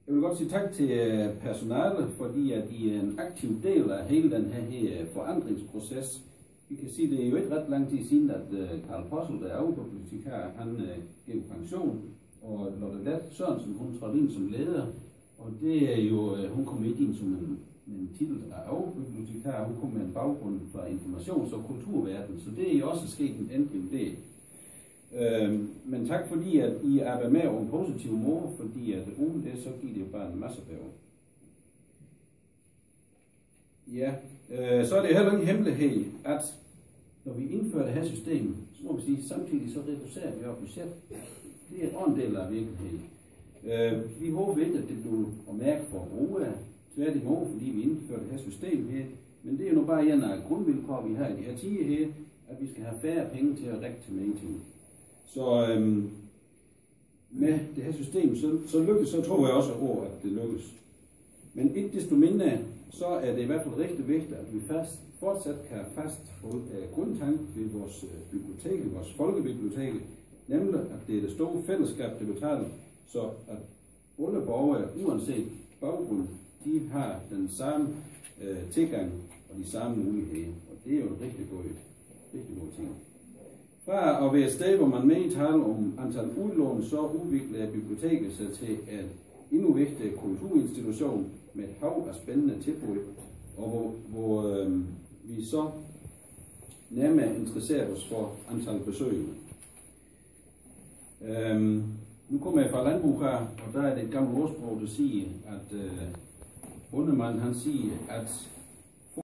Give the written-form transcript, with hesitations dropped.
Jeg vil godt sige tak til personalet, fordi at I er en aktiv del af hele den her forandringsproces. Vi kan sige, at det er jo ikke ret lang tid siden, at Karl Possel, der er overbibliotekar, han gav pension, og Lotte Latt Sørensen, hun trådte ind som leder, og det er jo, hun kom ikke ind som en titel af overbibliotekar, hun kom med en baggrund fra informations- og kulturverden, så det er jo også sket en ændring der. Men tak fordi, at I arbejder med over en positiv måde, fordi at uden det, så giver det jo bare en masse bøger. Ja, så er det heller ikke hemmelighed, at når vi indfører det her system, så må vi sige, samtidig så reducerer vi vores budget. Det er en del af virkeligheden. Vi håber ikke, at det bliver mærke for brugere, tværtimod, fordi vi indfører det her system her. Men det er jo nu bare en af grundvilkår, vi har i de her tider her, at vi skal have færre penge til at række til mainting. Så med det her system, så tror jeg også over, at det lykkes. Men ikke desto mindre, så er det i hvert fald rigtig vigtigt, at vi fortsat kan fastholde grundtanke ved vores bibliotek, vores folkebibliotek, nemlig at det er det store fællesskab, det betaler, så at alle borgere, uanset baggrund, de har den samme tilgang og de samme muligheder. Og det er jo en rigtig god ting. Fra at være et sted, hvor man med taler om antal udlån, så udvikler biblioteket sig til en endnu vigtigere kulturinstitution med et hav af spændende tilbud, og hvor vi så nærmere interesserer os for antal besøgende. Nu kommer jeg fra landbrug her, og der er det et gammelt ordsprog, der siger, at bondemanden han siger, at